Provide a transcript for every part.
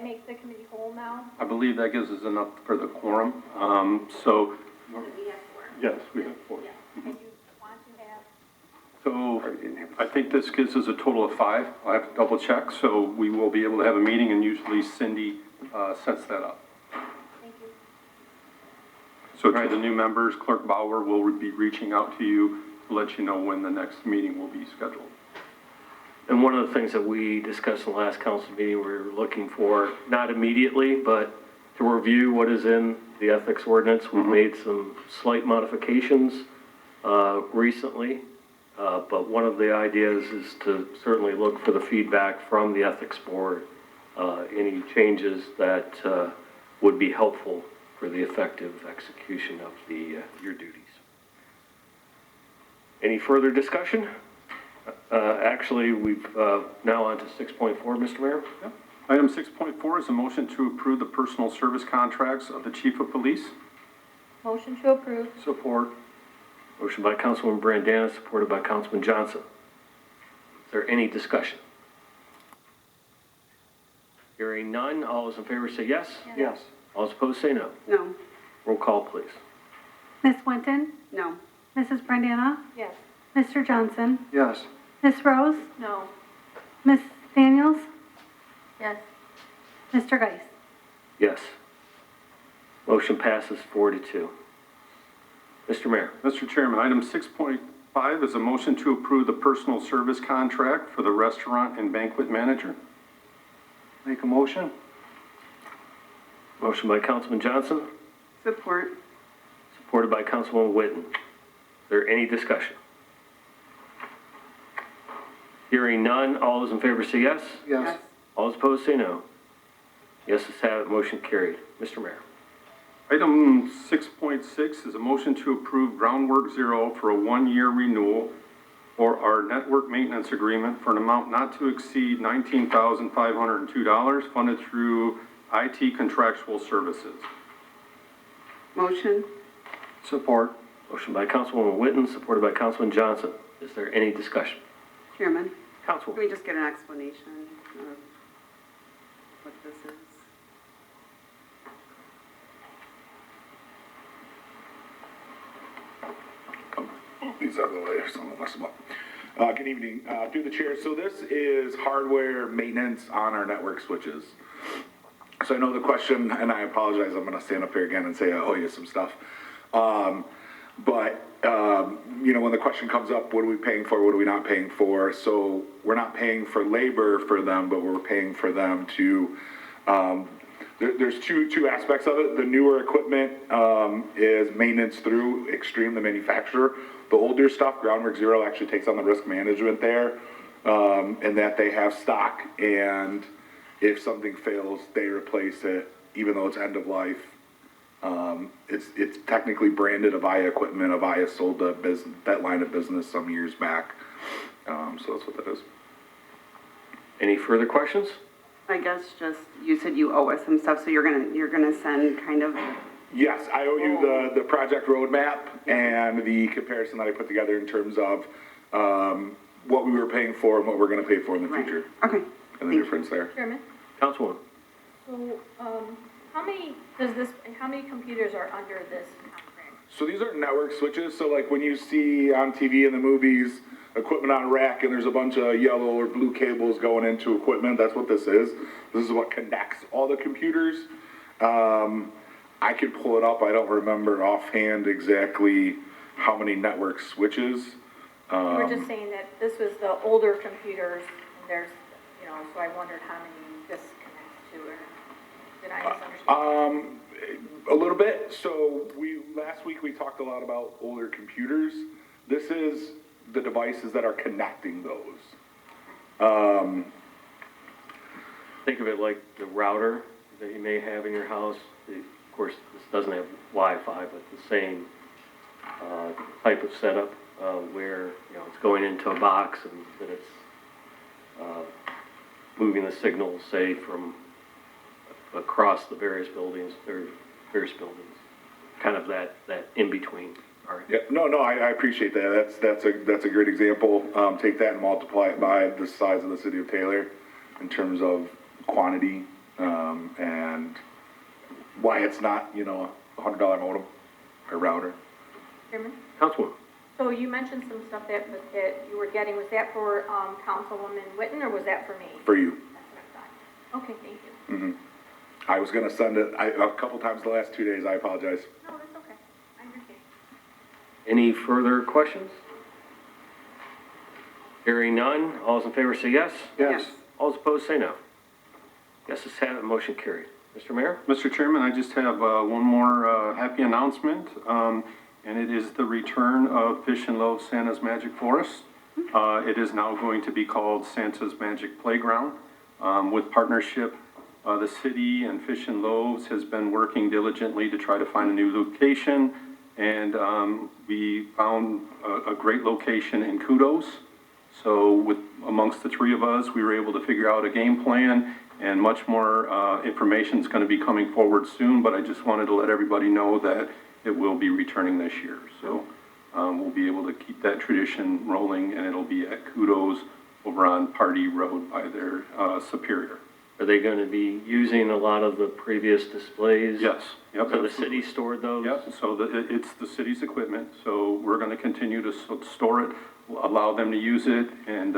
make the committee whole now? I believe that gives us enough for the quorum. So, We have four. yes, we have four. Yeah. And you want to have, So I think this gives us a total of 5. I'll have to double check. So we will be able to have a meeting, and usually Cindy sets that up. thank you. So to the new members, Clerk Bauer will be reaching out to you to let you know when the next meeting will be scheduled. And one of the things that we discussed in the last council meeting, we were looking for, not immediately, but to review what is in the ethics ordinance. We've made some slight modifications recently, but one of the ideas is to certainly look for the feedback from the ethics board, any changes that would be helpful for the effective execution of your duties. Any further discussion? Actually, we've now on to 6.4, Mr. Mayor. Yep. Item 6.4 is a motion to approve the personal service contracts of the Chief of Police. Motion to approve. Support. Motion by Councilman Brandana, supported by Councilman Johnson. Is there any discussion? Hearing none, all those in favor say yes. Yes. All those opposed say no. No. Roll call, please. Ms. Winton? No. Mrs. Brandana? Yes. Mr. Johnson? Yes. Ms. Rose? No. Ms. Daniels? Yes. Mr. Geis? Yes. Motion passes 4-2. Mr. Mayor. Mr. Chairman, item 6.5 is a motion to approve the personal service contract for the restaurant and banquet manager. Make a motion. Motion by Councilman Johnson, Support. supported by Councilwoman Witten. Is there any discussion? Hearing none, all those in favor say yes. Yes. All those opposed say no. Yeses have it, motion carried. Mr. Mayor. Item 6.6 is a motion to approve Groundwork Zero for a 1-year renewal for our network maintenance agreement for an amount not to exceed $19,502 funded through IT contractual services. Motion. Support. Motion by Councilwoman Witten, supported by Councilman Johnson. Is there any discussion? Chairman, can Councilwoman. we just get an explanation of what this is? These are the way, so I'm gonna mess them up. Good evening, through the chair. So this is hardware maintenance on our network switches. So I know the question, and I apologize, I'm gonna stand up here again and say I owe you some stuff. You know, when the question comes up, what are we paying for, what are we not paying for? So we're not paying for labor for them, but we're paying for them to, there's two aspects of it. The newer equipment is maintenance through Extreme, the manufacturer. The older stuff, Groundwork Zero actually takes on the risk management there, and that they have stock. And if something fails, they replace it, even though it's end of life. It's technically branded Avaya equipment. Avaya sold that line of business some years back. So that's what that is. Any further questions? I guess just, you said you owe us some stuff, so you're gonna send kind of, Yes, I owe you the project roadmap and the comparison that I put together in terms of what we were paying for and what we're gonna pay for in the right, future. okay. And the difference there. Chairman, Councilwoman. so, how many computers are under this contract? So these are network switches, so like when you see on TV in the movies, equipment on a rack and there's a bunch of yellow or blue cables going into equipment, that's what this is. This is what connects all the computers. I could pull it up, I don't remember offhand exactly how many network switches. You were just saying that this was the older computers, and there's, you know, so I wondered how many this connects to, or did I misunderstand? A little bit. So last week we talked a lot about older computers. This is the devices that are connecting those. Think of it like the router that you may have in your house. Of course, this doesn't have Wi-Fi, but the same type of setup where, you know, it's going into a box and then it's moving the signal, say, from across the various buildings, kind of that in-between. All right. Yeah, no, I appreciate that. That's a great example. Take that and multiply it by the size of the city of Taylor in terms of quantity and why it's not, you know, a $100 modem or router. Chairman? Councilwoman? So you mentioned some stuff that you were getting, was that for, Councilwoman Witten, or was that for me? For you. That's what I thought. Okay, thank you. I was gonna send it, a couple times the last 2 days, I apologize. No, that's okay, I understand. Any further questions? Hearing none, all those in favor say yes. Yes. All those opposed say no. Yeses have it, motion carried. Mr. Mayor? Mr. Chairman, I just have one more happy announcement, and it is the return of Fish and Loaves Santa's Magic Forest. It is now going to be called Santa's Magic Playground. With partnership, the city and Fish and Loaves has been working diligently to try to find a new location, and we found a great location in Kudos. So with, amongst the three of us, we were able to figure out a game plan, and much more information is going to be coming forward soon, but I just wanted to let everybody know that it will be returning this year. So we'll be able to keep that tradition rolling, and it'll be at Kudos over on Party Road by their Superior. Are they going to be using a lot of the previous displays? Yes. Yep. So the city stored those? Yep, so it's the city's equipment, so we're gonna continue to store it, allow them to use it, and,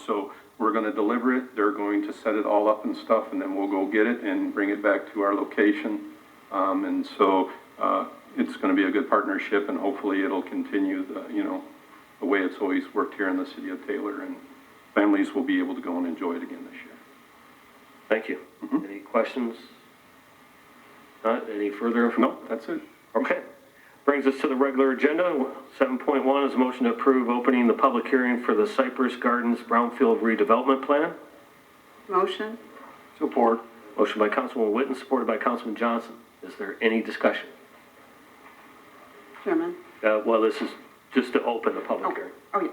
so we're gonna deliver it, they're going to set it all up and stuff, and then we'll go get it and bring it back to our location. And so, it's gonna be a good partnership, and hopefully it'll continue the way it's always worked here in the city of Taylor, and families will be able to go and enjoy it again this year. Thank you. Any questions? Not, any further? No, that's it. Okay. Brings us to the regular agenda. 7.1 is a motion to approve opening the public hearing for the Cypress Gardens Brownfield redevelopment plan. Motion? Support. Motion by Councilwoman Witten, supported by Councilman Johnson. Is there any discussion? Chairman? Well, this is just to open the public hearing. Oh, yes.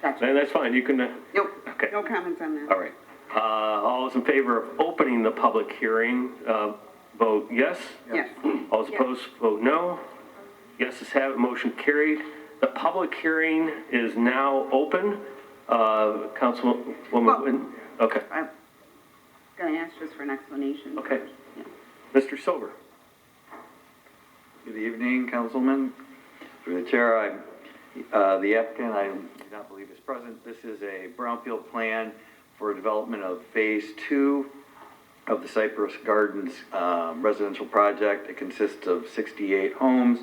Gotcha. And that's fine, you can, Nope. okay. No comments on that. All right. All those in favor of opening the public hearing, vote yes. Yes. All those opposed, vote no. Yeses have it, motion carried. The public hearing is now open. Councilwoman Witten, okay. I'm gonna ask just for an explanation. Okay. first. Yeah. Mr. Silver. Good evening, Councilman. Through the chair, the applicant, I do not believe is present. This is a brownfield plan for development of Phase 2 of the Cypress Gardens residential project. It consists of 68 homes.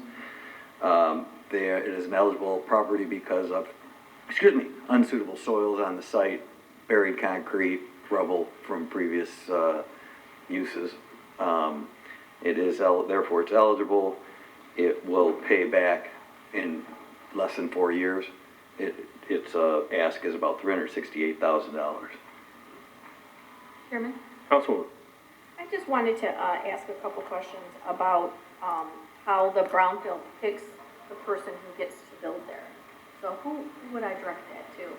It is an eligible property because of, unsuitable soils on the site, buried concrete, rubble from previous uses. Therefore, it's eligible. It will pay back in less than 4 years. Its ask is about $368,000. Chairman? Councilwoman. I just wanted to ask a couple questions about how the brownfield picks the person who gets to build there. So who would I direct that to?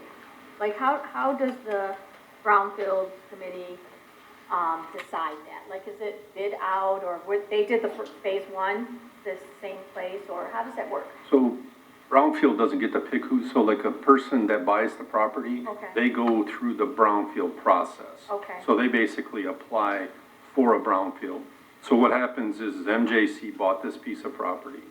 Like, how does the brownfield committee decide that? Like, is it bid out, or they did the phase 1, this same place, or how does that work? So Brownfield doesn't get to pick who, so like a person that buys the property, Okay. they go through the Brownfield process. Okay. So they basically apply for a Brownfield. So what happens is MJC bought this piece of property,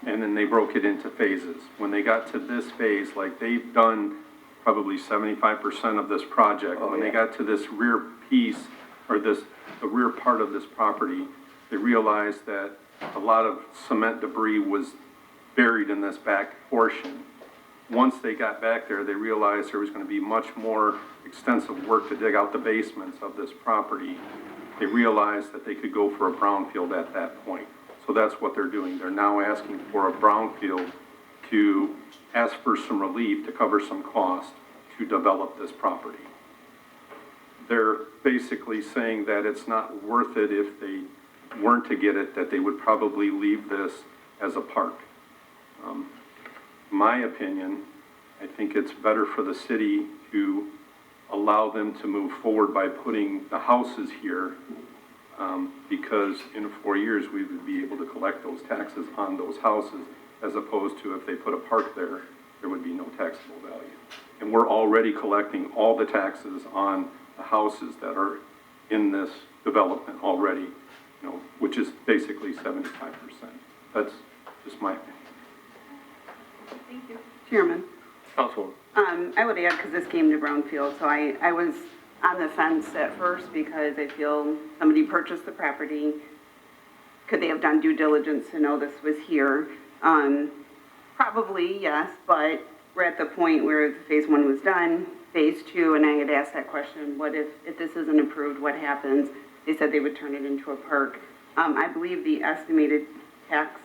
and then they broke it into phases. When they got to this phase, like they've done probably 75% of this project. When they got to this rear piece, or the rear part of this property, they realized that a lot of cement debris was buried in this back portion. Once they got back there, they realized there was going to be much more extensive work to dig out the basements of this property. They realized that they could go for a brownfield at that point. So that's what they're doing. They're now asking for a brownfield to ask for some relief to cover some cost to develop this property. They're basically saying that it's not worth it if they weren't to get it, that they would probably leave this as a park. My opinion, I think it's better for the city to allow them to move forward by putting the houses here, because in 4 years, we would be able to collect those taxes on those houses, as opposed to if they put a park there, there would be no taxable value. And we're already collecting all the taxes on the houses that are in this development already, which is basically 75%. That's just my opinion. Thank you. Chairman. Councilwoman. I would add, because this came to Brownfield, so I was on the fence at first because I feel somebody purchased the property. Could they have done due diligence to know this was here? Probably, yes, but we're at the point where phase 1 was done, phase 2, and I had asked that question, what if this isn't approved, what happens? They said they would turn it into a park. I believe the estimated tax,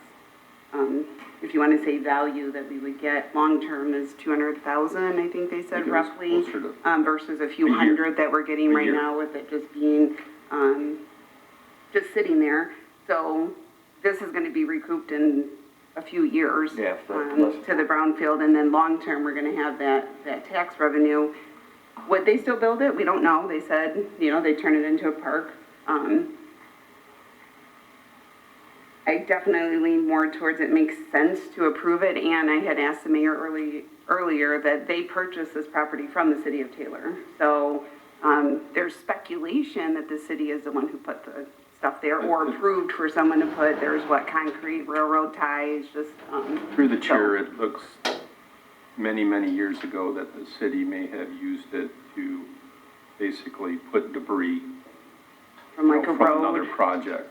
if you want to say value that we would get long-term is 200,000, I think they said I think it was roughly, closer to versus a few a year. hundred that we're getting A right year. now with it just being, just sitting there. So this is going to be recouped in a few years. Yeah, so less- To the brownfield, and then long-term, we're going to have that tax revenue. Would they still build it? We don't know. They said, they turn it into a park. I definitely lean more towards it makes sense to approve it, and I had asked the mayor earlier that they purchased this property from the city of Taylor. So, there's speculation that the city is the one who put the stuff there, or approved for someone to put, there's concrete, railroad ties, just, Through the chair, it looks many, many years ago that the city may have used it to basically put debris from like a from another road. project.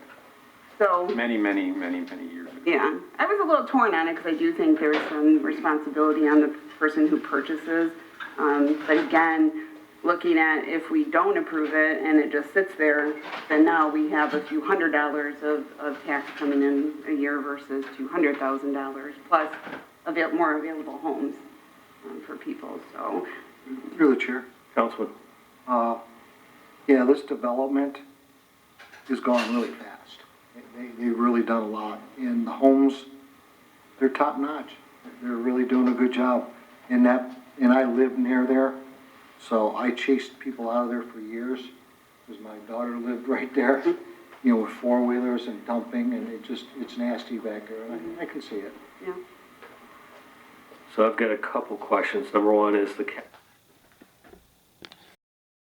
So, Many, many, many, many years ago. yeah, I was a little torn on it because I do think there's some responsibility on the person who purchases. But again, looking at if we don't approve it and it just sits there, then now we have a few $100s of tax coming in a year versus $200,000 plus more available homes for people, so. Through the chair. Councilman. Yeah, this development has gone really fast. They've really done a lot. And the homes, they're top notch. They're really doing a good job. And I live near there, so I chased people out of there for years, because my daughter lived right there, with four-wheelers and dumping, and it's nasty back there, and I can see it. Yeah. So I've got a couple questions. Number one is the